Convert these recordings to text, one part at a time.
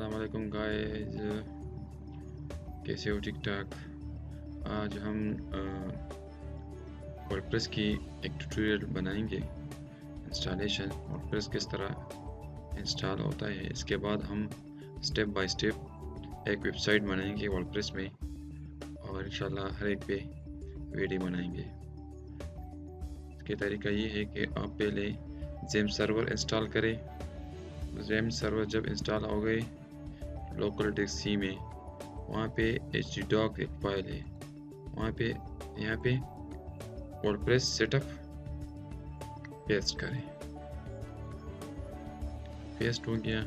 अस्सलाम वालेकुम गाइस, कैसे हो? ठीक ठाक। आज हम वर्डप्रेस की एक ट्यूटोरियल बनाएंगे। इंस्टॉलेशन वर्डप्रेस किस तरह इंस्टॉल होता है, इसके बाद हम स्टेप बाय स्टेप एक वेबसाइट बनाएंगे वर्डप्रेस में, और इंशाल्लाह हर एक पे वीडियो बनाएंगे। इसका तरीका ये है कि आप पहले ज़ैम्प सर्वर इंस्टॉल करें। ज़ैम्प सर्वर जब इंस्टॉल हो गए लोकल डिस्क सी में, वहाँ पे htdoc एक फाइल है, वहाँ पे यहाँ पे वर्डप्रेस सेटअप पेस्ट करें। पेस्ट हो गया।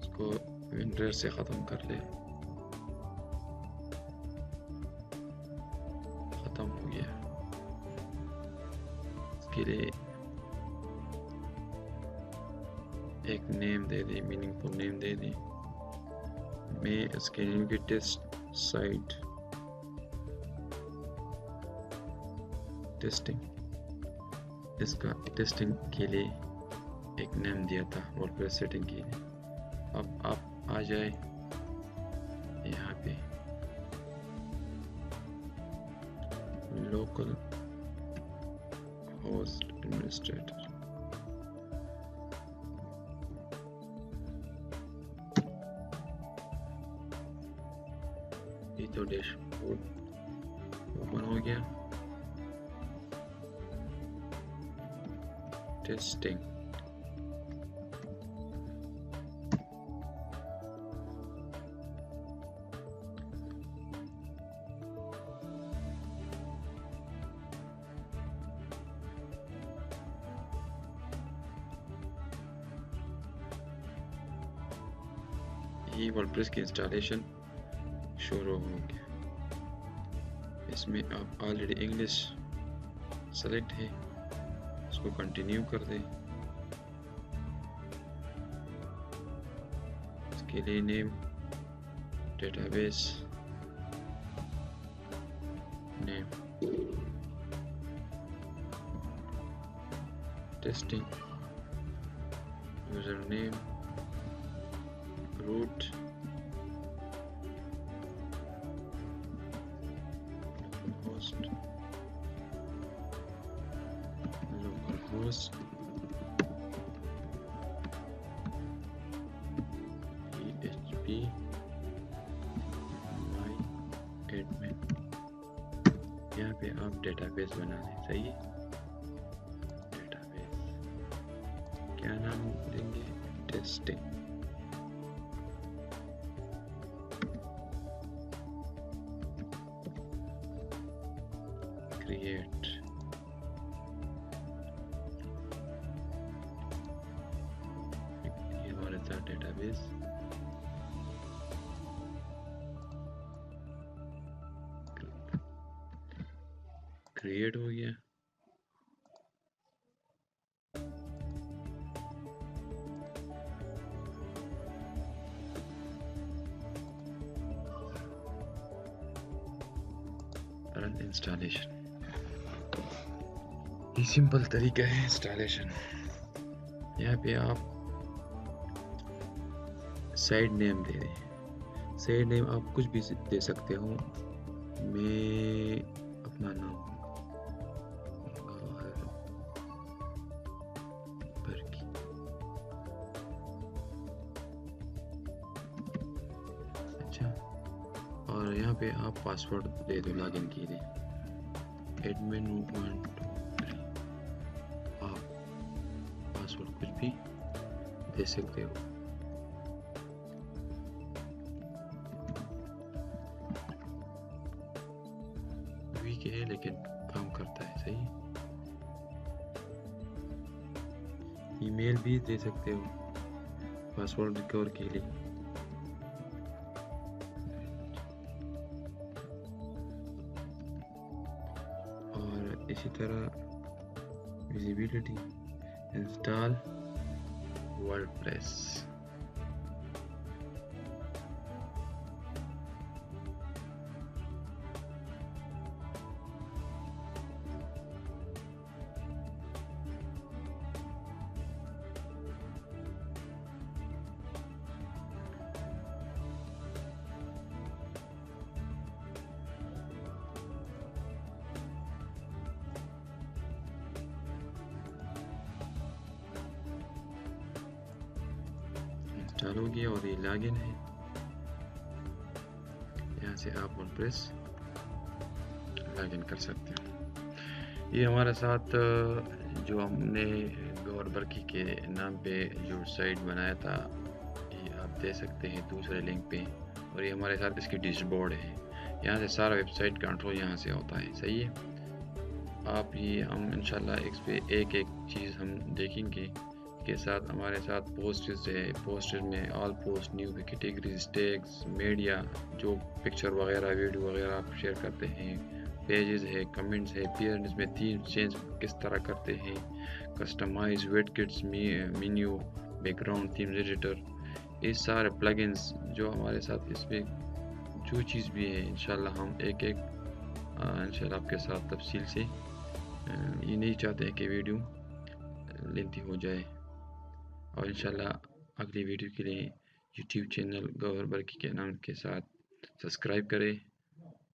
इसको विंडोज से ख़त्म कर ले। ख़त्म हो गया। इसके लिए एक नेम दे दी, मीनिंगफुल नेम दे दी। मैं इसके नेम की टेस्ट साइट टेस्टिंग, इसका टेस्टिंग के लिए एक नेम दिया था वर्डप्रेस सेटिंग के लिए। अब आप आ जाए यहाँ पे लोकल होस्ट एडमिनिस्ट्रेटर, ये तो डैशबोर्ड ओपन हो गया। टेस्टिंग ये वर्डप्रेस की इंस्टॉलेशन शुरू हो गया। इसमें आप ऑलरेडी इंग्लिश सेलेक्ट है, इसको कंटिन्यू कर दें। इसके लिए name database name testing user name root host local host php my admin। यहाँ पे आप डेटाबेस बना दें। सही है। डेटाबेस क्या नाम देंगे? टेस्टिंग। क्रिएट ये हमारे साथ डेटाबेस क्रिएट हो गया। रन इंस्टॉलेशन, ये सिंपल तरीका है इंस्टॉलेशन। यहाँ पे आप साइड नेम दे दें। साइड नेम आप कुछ भी दे सकते हो। मैं अपना नाम अच्छा, और यहाँ पे आप पासवर्ड दे दो लॉगिन के लिए। एडमिन 1 2 3। आप पासवर्ड कुछ भी दे सकते हो। वीक है लेकिन काम करता है। सही। ईमेल भी दे सकते हो पासवर्ड रिकवर के लिए। और इसी तरह विजिबिलिटी इंस्टॉल वर्डप्रेस। इंस्टॉल हो गया और ये लॉगिन है। यहाँ से आप वर्डप्रेस लॉगिन कर सकते हैं। ये हमारे साथ जो हमने गौर बरकी के नाम पे जो साइट बनाया था, ये आप दे सकते हैं दूसरे लिंक पे। और ये हमारे साथ इसकी डैशबोर्ड है। यहाँ से सारा वेबसाइट कंट्रोल यहाँ से होता है। सही है। आप ये हम इंशाल्लाह इस पे एक एक चीज़ हम देखेंगे। के साथ हमारे साथ पोस्ट्स है। पोस्ट्स में all post, new categories, tags, media, जो पिक्चर वगैरह वीडियो वगैरह आप शेयर करते हैं, पेजेस है, कमेंट्स है, अपीयरेंस में थीम चेंज किस तरह करते हैं, customize widgets, menu, background themes editor, ये सारे प्लगइन्स जो हमारे साथ इसमें जो चीज़ भी है इंशाल्लाह हम एक एक इंशाल्लाह आपके साथ तफसील से, ये नहीं चाहते हैं कि वीडियो लेंथी हो जाए। और इंशाल्लाह अगली वीडियो के लिए यूट्यूब चैनल गौहर बरकी के नाम के साथ सब्सक्राइब करें।